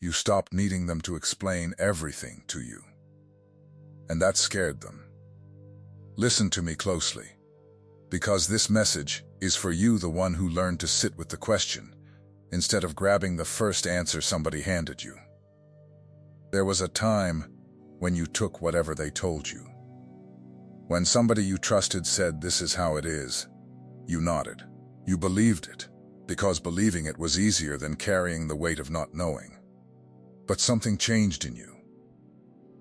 You stopped needing them to explain everything to you. And that scared them. Listen to me closely, because this message is for you, the one who learned to sit with the question instead of grabbing the first answer somebody handed you. There was a time when you took whatever they told you. When somebody you trusted said, "This is how it is," you nodded. You believed it, because believing it was easier than carrying the weight of not knowing. But something changed in you.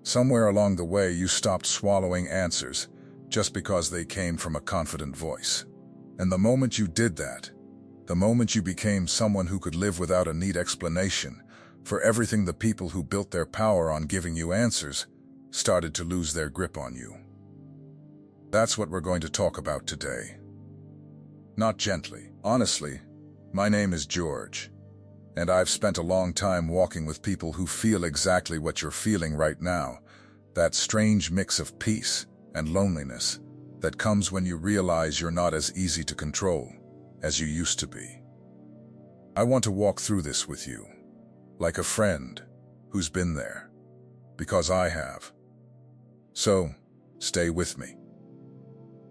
Somewhere along the way, you stopped swallowing answers just because they came from a confident voice. And the moment you did that, the moment you became someone who could live without a neat explanation for everything, the people who built their power on giving you answers started to lose their grip on you. That's what we're going to talk about today. Not gently. Honestly, my name is George, and I've spent a long time walking with people who feel exactly what you're feeling right now, that strange mix of peace and loneliness that comes when you realize you're not as easy to control as you used to be. I want to walk through this with you, like a friend who's been there, because I have. So, stay with me.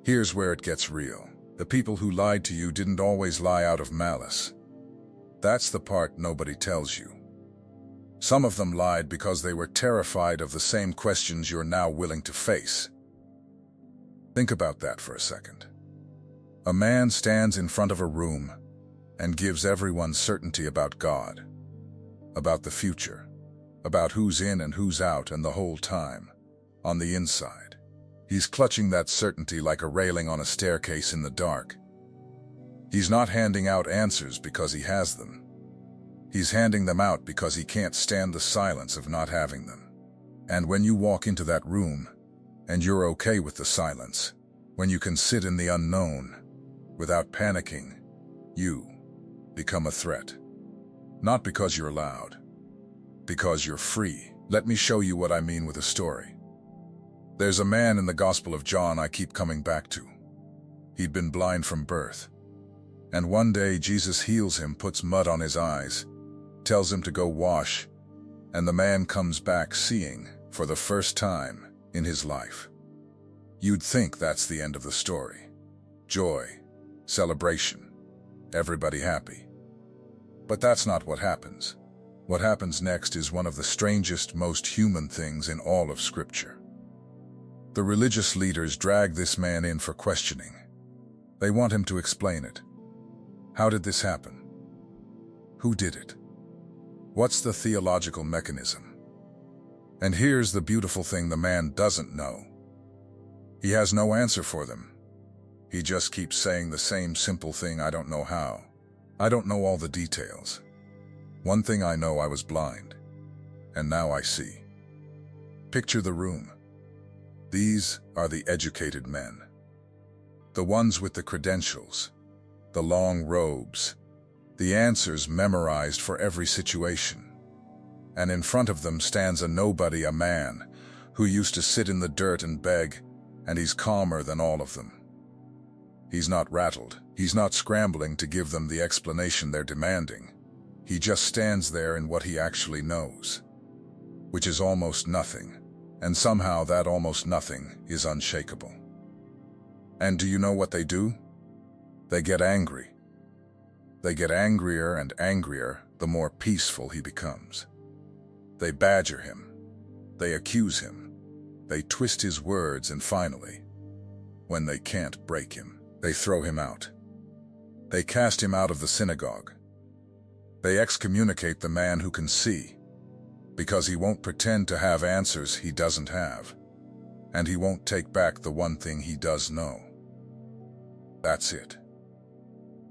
Here's where it gets real. The people who lied to you didn't always lie out of malice. That's the part nobody tells you. Some of them lied because they were terrified of the same questions you're now willing to face. Think about that for a second. A man stands in front of a room and gives everyone certainty about God, about the future, about who's in and who's out, and the whole time, on the inside, he's clutching that certainty like a railing on a staircase in the dark. He's not handing out answers because he has them. He's handing them out because he can't stand the silence of not having them. And when you walk into that room, and you're okay with the silence, when you can sit in the unknown without panicking, you become a threat. Not because you're loud, because you're free. Let me show you what I mean with a story. There's a man in the Gospel of John I keep coming back to. He'd been blind from birth. And one day Jesus heals him, puts mud on his eyes, tells him to go wash, and the man comes back seeing for the first time in his life. You'd think that's the end of the story. Joy, celebration, everybody happy. But that's not what happens. What happens next is one of the strangest, most human things in all of Scripture. The religious leaders drag this man in for questioning. They want him to explain it. How did this happen? Who did it? What's the theological mechanism? And here's the beautiful thing the man doesn't know. He has no answer for them. He just keeps saying the same simple thing: I don't know how. I don't know all the details. One thing I know: I was blind, and now I see. Picture the room. These are the educated men. The ones with the credentials, the long robes, the answers memorized for every situation. And in front of them stands a nobody, a man who used to sit in the dirt and beg, and he's calmer than all of them. He's not rattled. He's not scrambling to give them the explanation they're demanding. He just stands there in what he actually knows, which is almost nothing, and somehow that almost nothing is unshakable. And do you know what they do? They get angry. They get angrier and angrier the more peaceful he becomes. They badger him. They accuse him. They twist his words, and finally, when they can't break him, they throw him out. They cast him out of the synagogue. They excommunicate the man who can see, because he won't pretend to have answers he doesn't have, and he won't take back the one thing he does know. That's it.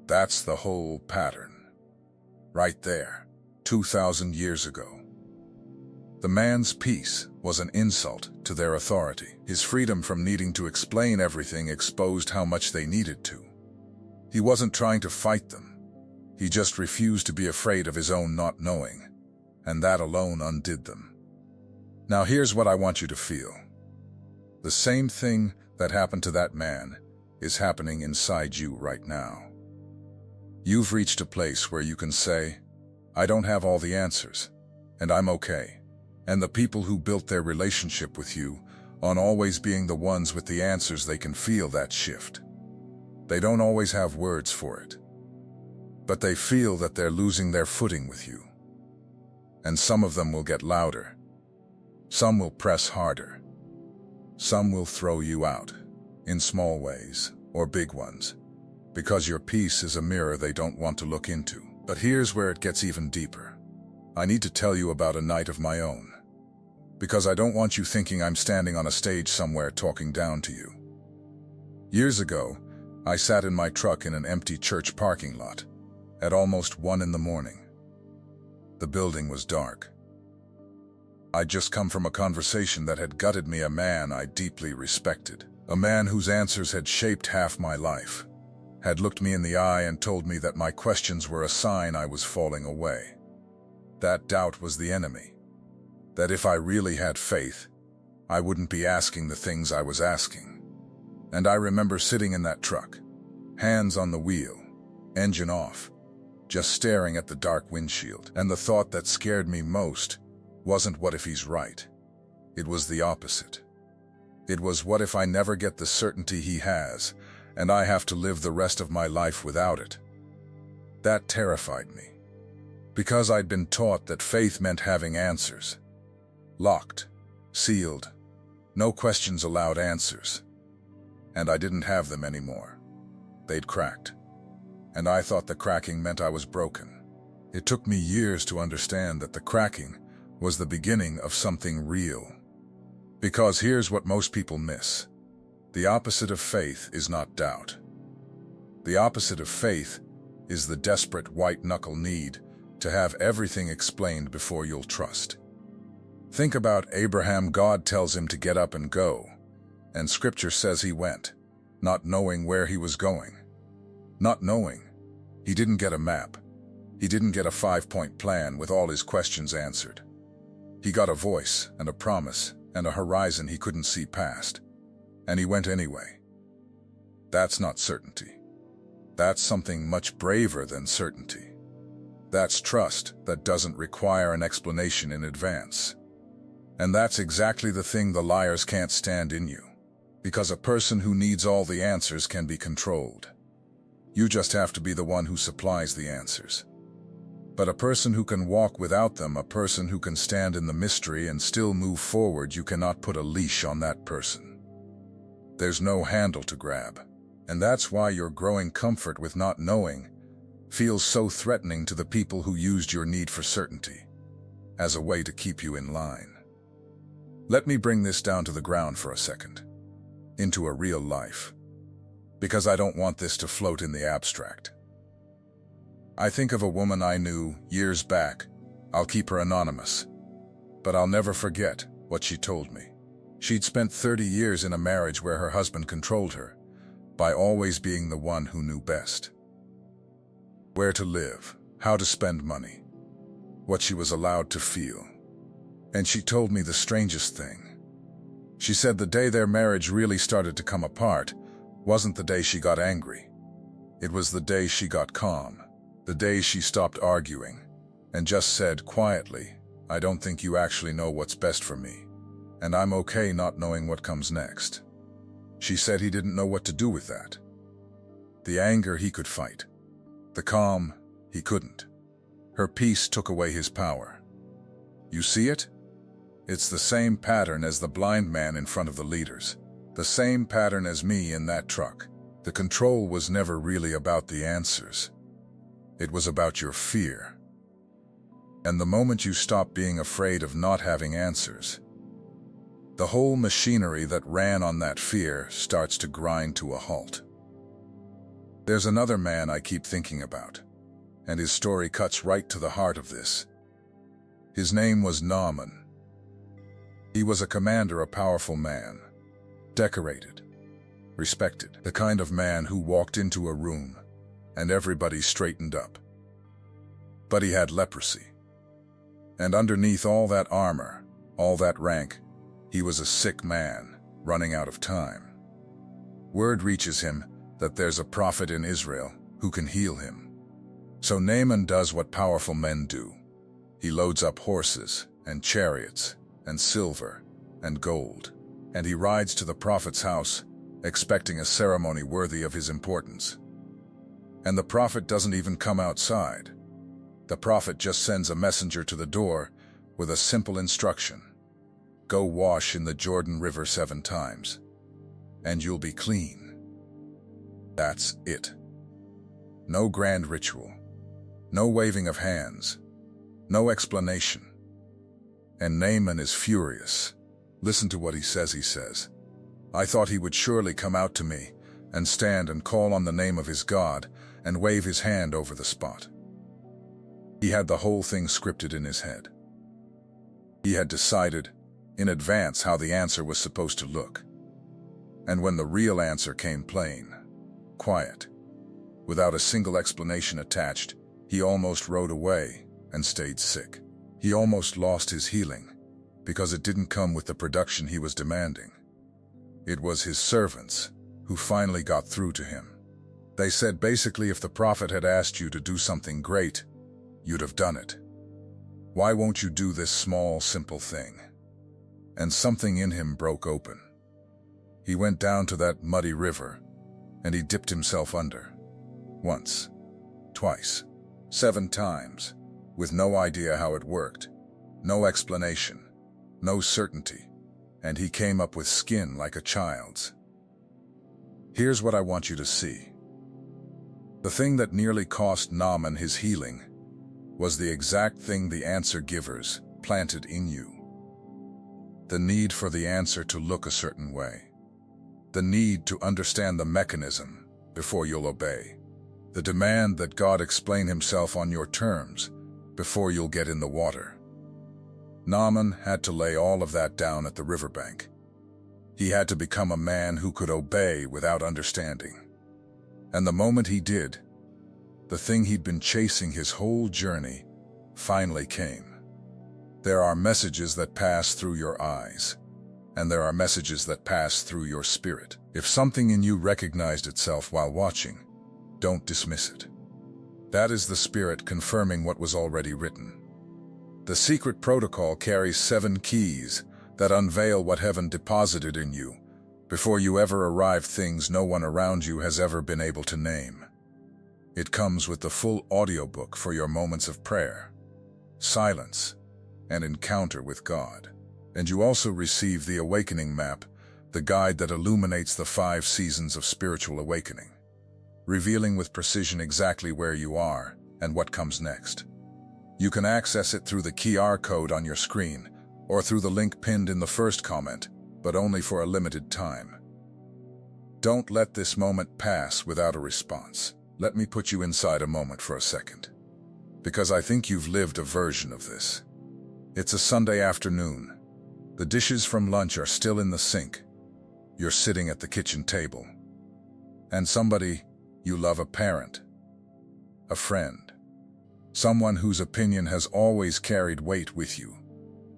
That's the whole pattern. Right there, 2,000 years ago. The man's peace was an insult to their authority. His freedom from needing to explain everything exposed how much they needed to. He wasn't trying to fight them. He just refused to be afraid of his own not knowing, and that alone undid them. Now here's what I want you to feel. The same thing that happened to that man is happening inside you right now. You've reached a place where you can say, I don't have all the answers, And I'm okay. And the people who built their relationship with you on always being the ones with the answers, they can feel that shift. They don't always have words for it, but they feel that they're losing their footing with you. And some of them will get louder. Some will press harder. Some will throw you out, in small ways or big ones, because your peace is a mirror they don't want to look into. But here's where it gets even deeper. I need to tell you about a night of my own, because I don't want you thinking I'm standing on a stage somewhere talking down to you. Years ago, I sat in my truck in an empty church parking lot at almost 1 in the morning. The building was dark. I'd just come from a conversation that had gutted me, a man I deeply respected, a man whose answers had shaped half my life, had looked me in the eye and told me that my questions were a sign I was falling away. That doubt was the enemy. That if I really had faith, I wouldn't be asking the things I was asking. And I remember sitting in that truck, hands on the wheel, engine off, just staring at the dark windshield. And the thought that scared me most wasn't what if he's right. It was the opposite. It was what if I never get the certainty he has, and I have to live the rest of my life without it. That terrified me, because I'd been taught that faith meant having answers. Locked, sealed, no questions allowed answers. And I didn't have them anymore. They'd cracked. And I thought the cracking meant I was broken. It took me years to understand that the cracking was the beginning of something real. Because here's what most people miss. The opposite of faith is not doubt. The opposite of faith is the desperate white-knuckle need to have everything explained before you'll trust. Think about Abraham. God tells him to get up and go, and Scripture says he went, not knowing where he was going. Not knowing. He didn't get a map. He didn't get a 5-point plan with all his questions answered. He got a voice and a promise and a horizon he couldn't see past. And he went anyway. That's not certainty. That's something much braver than certainty. That's trust that doesn't require an explanation in advance. And that's exactly the thing the liars can't stand in you. Because a person who needs all the answers can be controlled. You just have to be the one who supplies the answers. But a person who can walk without them, a person who can stand in the mystery and still move forward, you cannot put a leash on that person. There's no handle to grab. And that's why your growing comfort with not knowing feels so threatening to the people who used your need for certainty as a way to keep you in line. Let me bring this down to the ground for a second, into a real life, because I don't want this to float in the abstract. I think of a woman I knew years back. I'll keep her anonymous, but I'll never forget what she told me. She'd spent 30 years in a marriage where her husband controlled her by always being the one who knew best. Where to live, how to spend money, what she was allowed to feel. And she told me the strangest thing. She said the day their marriage really started to come apart wasn't the day she got angry. It was the day she got calm, the day she stopped arguing and just said quietly, "I don't think you actually know what's best for me, and I'm okay not knowing what comes next." She said he didn't know what to do with that. The anger he could fight. The calm he couldn't. Her peace took away his power. You see it? It's the same pattern as the blind man in front of the leaders. The same pattern as me in that truck. The control was never really about the answers. It was about your fear. And the moment you stop being afraid of not having answers, the whole machinery that ran on that fear starts to grind to a halt. There's another man I keep thinking about, and his story cuts right to the heart of this. His name was Naaman. He was a commander, a powerful man, decorated, respected, the kind of man who walked into a room and everybody straightened up. But he had leprosy. And underneath all that armor, all that rank, he was a sick man, running out of time. Word reaches him that there's a prophet in Israel who can heal him. So Naaman does what powerful men do. He loads up horses and chariots and silver and gold, and he rides to the prophet's house, expecting a ceremony worthy of his importance. And the prophet doesn't even come outside. The prophet just sends a messenger to the door with a simple instruction. Go wash in the Jordan River 7 times, and you'll be clean. That's it. No grand ritual, no waving of hands, no explanation. And Naaman is furious. Listen to what he says. I thought he would surely come out to me and stand and call on the name of his God and wave his hand over the spot. He had the whole thing scripted in his head. He had decided in advance how the answer was supposed to look. And when the real answer came plain, quiet, without a single explanation attached, he almost rode away and stayed sick. He almost lost his healing because it didn't come with the production he was demanding. It was his servants who finally got through to him. They said basically, if the prophet had asked you to do something great, you'd have done it. Why won't you do this small, simple thing? And something in him broke open. He went down to that muddy river, and he dipped himself under. Once, twice, 7 times, with no idea how it worked, no explanation, no certainty, and he came up with skin like a child's. Here's what I want you to see. The thing that nearly cost Naaman his healing was the exact thing the answer givers planted in you. The need for the answer to look a certain way. The need to understand the mechanism before you'll obey. The demand that God explain himself on your terms before you'll get in the water. Naaman had to lay all of that down at the riverbank. He had to become a man who could obey without understanding. And the moment he did, the thing he'd been chasing his whole journey finally came. There are messages that pass through your eyes, and there are messages that pass through your spirit. If something in you recognized itself while watching, don't dismiss it. That is the Spirit confirming what was already written. The secret protocol carries 7 keys that unveil what heaven deposited in you before you ever arrive, things no one around you has ever been able to name. It comes with the full audiobook for your moments of prayer, silence, and encounter with God. And you also receive the Awakening Map, the guide that illuminates the 5 seasons of spiritual awakening, revealing with precision exactly where you are and what comes next. You can access it through the QR code on your screen or through the link pinned in the first comment, but only for a limited time. Don't let this moment pass without a response. Let me put you inside a moment for a second, because I think you've lived a version of this. It's a Sunday afternoon. The dishes from lunch are still in the sink. You're sitting at the kitchen table, and somebody you love, a parent, a friend, someone whose opinion has always carried weight with you,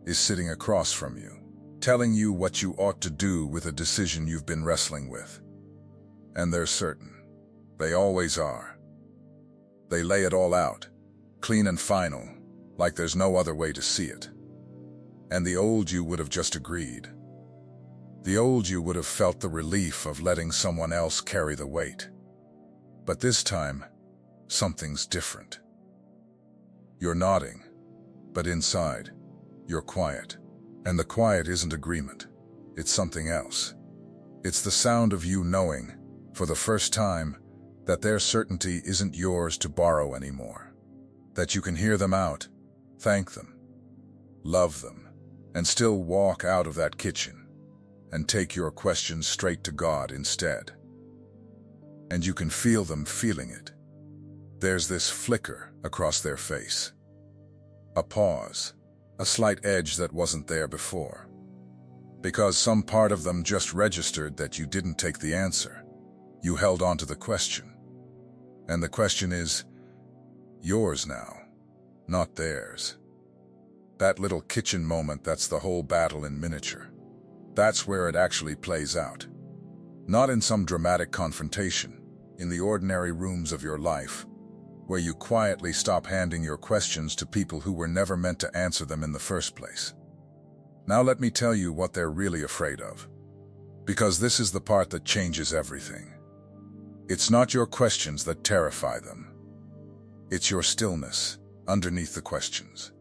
is sitting across from you, telling you what you ought to do with a decision you've been wrestling with. And they're certain. They always are. They lay it all out, clean and final, like there's no other way to see it. And the old you would have just agreed. The old you would have felt the relief of letting someone else carry the weight. But this time, something's different. You're nodding, but inside, you're quiet. And the quiet isn't agreement. It's something else. It's the sound of you knowing, for the first time, that their certainty isn't yours to borrow anymore. That you can hear them out, thank them, love them, and still walk out of that kitchen and take your questions straight to God instead. And you can feel them feeling it. There's this flicker across their face. A pause, a slight edge that wasn't there before. Because some part of them just registered that you didn't take the answer. You held on to the question. And the question is yours now, not theirs. That little kitchen moment, that's the whole battle in miniature. That's where it actually plays out. Not in some dramatic confrontation, in the ordinary rooms of your life, where you quietly stop handing your questions to people who were never meant to answer them in the first place. Now let me tell you what they're really afraid of. Because this is the part that changes everything. It's not your questions that terrify them. It's your stillness underneath the questions.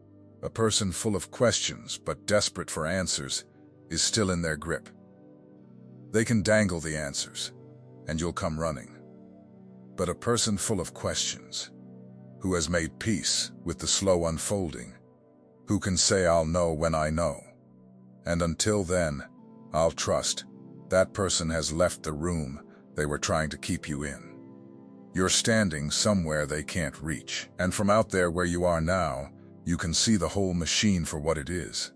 A person full of questions but desperate for answers is still in their grip. They can dangle the answers, and you'll come running. But a person full of questions, who has made peace with the slow unfolding, who can say, "I'll know when I know, and until then, I'll trust," that person has left the room they were trying to keep you in. You're standing somewhere they can't reach, and from out there where you are now, you can see the whole machine for what it is.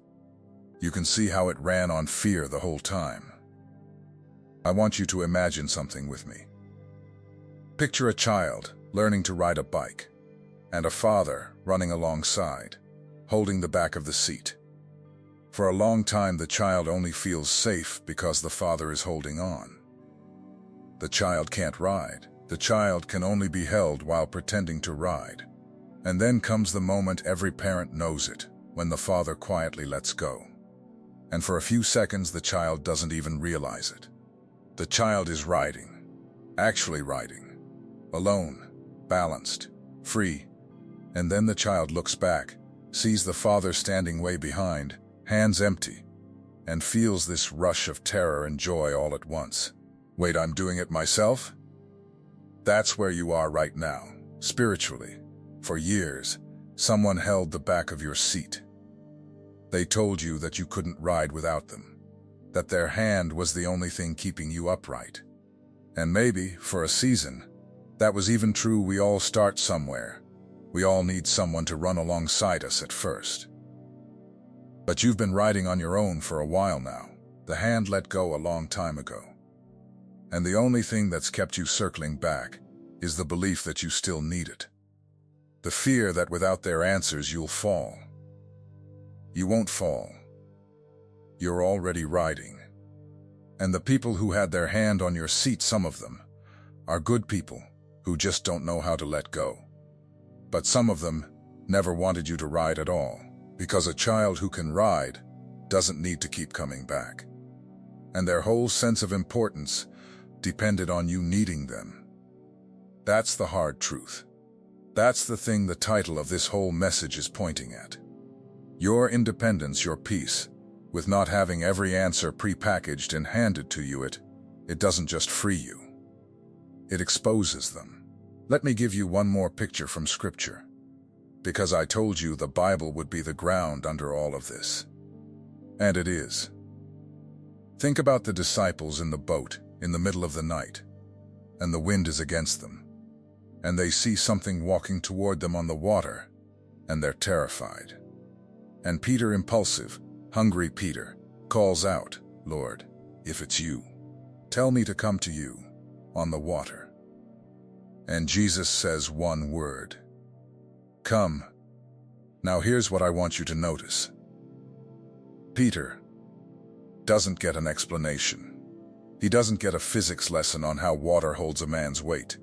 You can see how it ran on fear the whole time. I want you to imagine something with me. Picture a child learning to ride a bike, and a father running alongside, holding the back of the seat. For a long time, the child only feels safe because the father is holding on. The child can't ride. The child can only be held while pretending to ride. And then comes the moment every parent knows it, when the father quietly lets go. And for a few seconds, the child doesn't even realize it. The child is riding, actually riding, alone, balanced, free. And then the child looks back, sees the father standing way behind, hands empty, and feels this rush of terror and joy all at once. Wait, I'm doing it myself? That's where you are right now, spiritually. For years, someone held the back of your seat. They told you that you couldn't ride without them, that their hand was the only thing keeping you upright. And maybe, for a season, that was even true. We all start somewhere. We all need someone to run alongside us at first. But you've been riding on your own for a while now. The hand let go a long time ago. And the only thing that's kept you circling back is the belief that you still need it. The fear that without their answers you'll fall. You won't fall. You're already riding. And the people who had their hand on your seat, some of them, are good people who just don't know how to let go. But some of them never wanted you to ride at all, because a child who can ride doesn't need to keep coming back. And their whole sense of importance depended on you needing them. That's the hard truth. That's the thing the title of this whole message is pointing at. Your independence, your peace, with not having every answer pre-packaged and handed to you, it doesn't just free you. It exposes them. Let me give you one more picture from Scripture, because I told you the Bible would be the ground under all of this. And it is. Think about the disciples in the boat in the middle of the night, and the wind is against them, and they see something walking toward them on the water, and they're terrified. And Peter, impulsive, hungry Peter, calls out, "Lord, if it's you, tell me to come to you on the water." And Jesus says one word: "Come." Now here's what I want you to notice. Peter doesn't get an explanation. He doesn't get a physics lesson on how water holds a man's weight.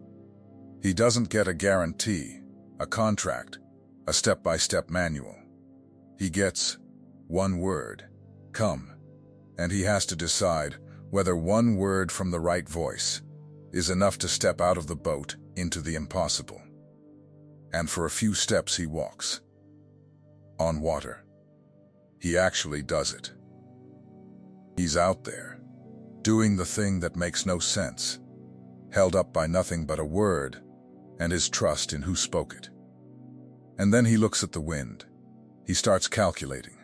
He doesn't get a guarantee, a contract, a step-by-step manual. He gets one word: come. And he has to decide whether one word from the right voice is enough to step out of the boat into the impossible. And for a few steps he walks on water. He actually does it. He's out there, doing the thing that makes no sense, held up by nothing but a word and his trust in who spoke it. And then he looks at the wind. He starts calculating.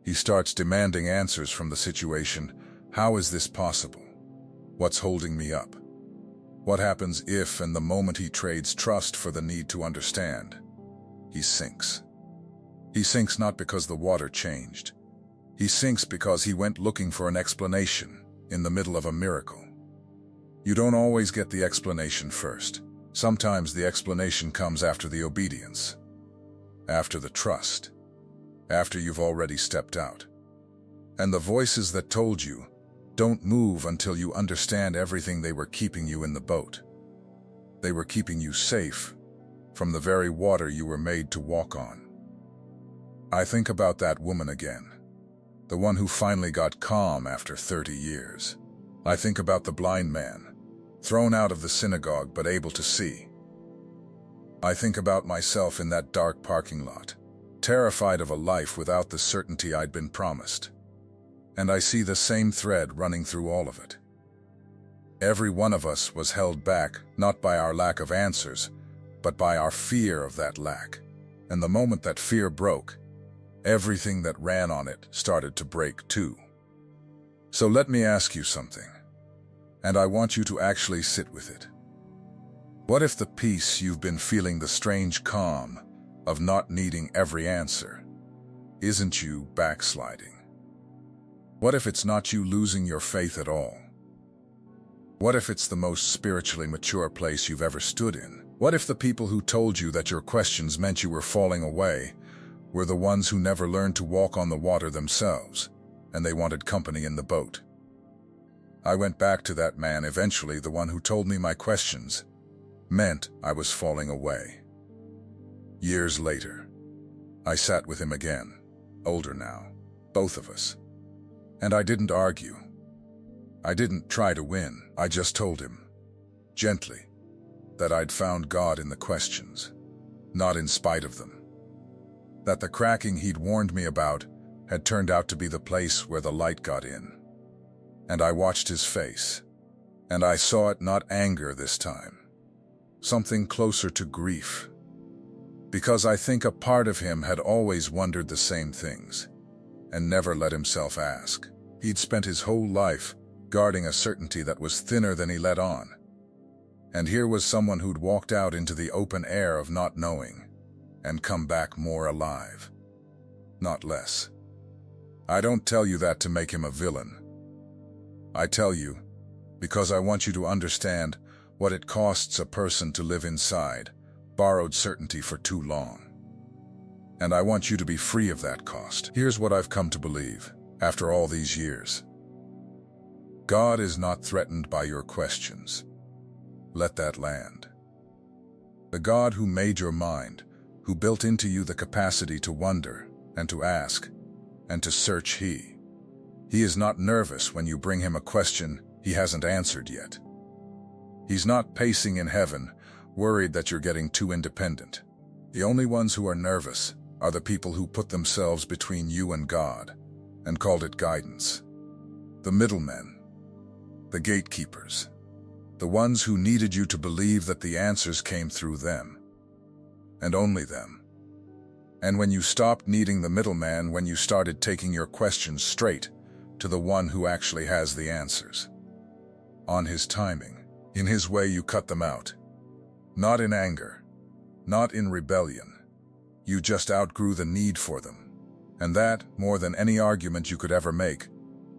He starts demanding answers from the situation. How is this possible? What's holding me up? What happens if, and the moment he trades trust for the need to understand, he sinks? He sinks not because the water changed. He sinks because he went looking for an explanation in the middle of a miracle. You don't always get the explanation first. Sometimes the explanation comes after the obedience, after the trust, after you've already stepped out. And the voices that told you, don't move until you understand everything, they were keeping you in the boat. They were keeping you safe from the very water you were made to walk on. I think about that woman again, the one who finally got calm after 30 years. I think about the blind man, thrown out of the synagogue but able to see. I think about myself in that dark parking lot, terrified of a life without the certainty I'd been promised. And I see the same thread running through all of it. Every one of us was held back, not by our lack of answers, but by our fear of that lack. And the moment that fear broke, everything that ran on it started to break too. So let me ask you something, and I want you to actually sit with it. What if the peace you've been feeling, the strange calm of not needing every answer, isn't you backsliding? What if it's not you losing your faith at all? What if it's the most spiritually mature place you've ever stood in? What if the people who told you that your questions meant you were falling away were the ones who never learned to walk on the water themselves, and they wanted company in the boat? I went back to that man eventually, the one who told me my questions meant I was falling away. Years later, I sat with him again, older now, both of us. And I didn't argue. I didn't try to win. I just told him, gently, that I'd found God in the questions, not in spite of them. That the cracking he'd warned me about had turned out to be the place where the light got in. And I watched his face, and I saw it not anger this time, something closer to grief. Because I think a part of him had always wondered the same things, and never let himself ask. He'd spent his whole life guarding a certainty that was thinner than he let on. And here was someone who'd walked out into the open air of not knowing and come back more alive, not less. I don't tell you that to make him a villain. I tell you because I want you to understand what it costs a person to live inside borrowed certainty for too long. And I want you to be free of that cost. Here's what I've come to believe after all these years. God is not threatened by your questions. Let that land. The God who made your mind, who built into you the capacity to wonder and to ask and to search, He is not nervous when you bring Him a question He hasn't answered yet. He's not pacing in heaven, worried that you're getting too independent. The only ones who are nervous are the people who put themselves between you and God and called it guidance. The middlemen, the gatekeepers, the ones who needed you to believe that the answers came through them, and only them. And when you stopped needing the middleman, when you started taking your questions straight to the one who actually has the answers, on His timing, in His way, you cut them out. Not in anger, not in rebellion. You just outgrew the need for them. And that, more than any argument you could ever make,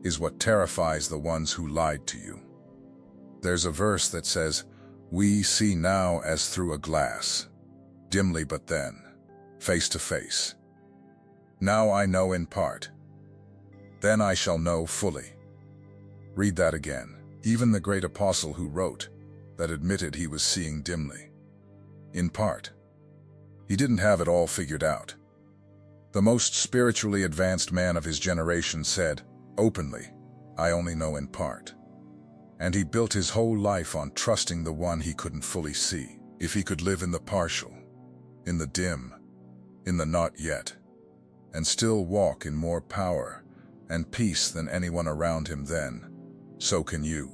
is what terrifies the ones who lied to you. There's a verse that says, "We see now as through a glass, dimly but then, face to face. Now I know in part, then I shall know fully." Read that again. Even the great apostle who wrote that admitted he was seeing dimly. In part. He didn't have it all figured out. The most spiritually advanced man of his generation said, openly, "I only know in part." And he built his whole life on trusting the one he couldn't fully see. If he could live in the partial, in the dim, in the not yet, and still walk in more power and peace than anyone around him, then so can you.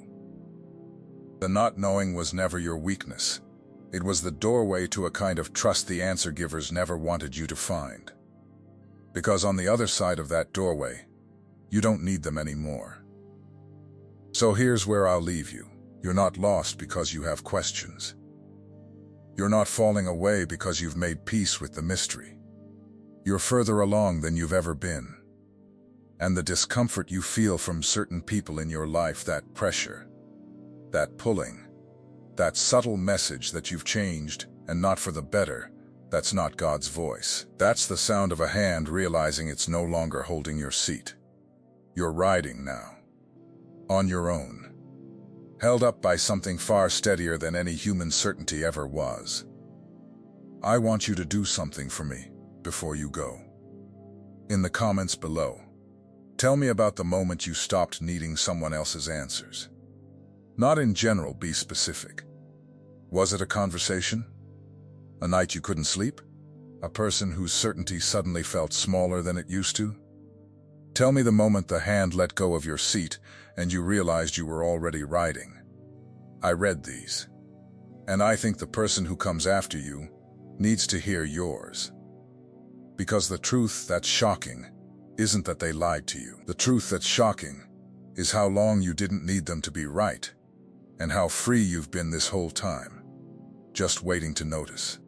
The not knowing was never your weakness. It was the doorway to a kind of trust the answer givers never wanted you to find. Because on the other side of that doorway, you don't need them anymore. So here's where I'll leave you. You're not lost because you have questions. You're not falling away because you've made peace with the mystery. You're further along than you've ever been. And the discomfort you feel from certain people in your life, that pressure, that pulling, that subtle message that you've changed and not for the better, that's not God's voice. That's the sound of a hand realizing it's no longer holding your seat. You're riding now, on your own, held up by something far steadier than any human certainty ever was. I want you to do something for me before you go. In the comments below, tell me about the moment you stopped needing someone else's answers. Not in general, be specific. Was it a conversation? A night you couldn't sleep? A person whose certainty suddenly felt smaller than it used to? Tell me the moment the hand let go of your seat and you realized you were already riding. I read these, and I think the person who comes after you needs to hear yours. Because the truth that's shocking isn't that they lied to you. The truth that's shocking is how long you didn't need them to be right, and how free you've been this whole time, just waiting to notice.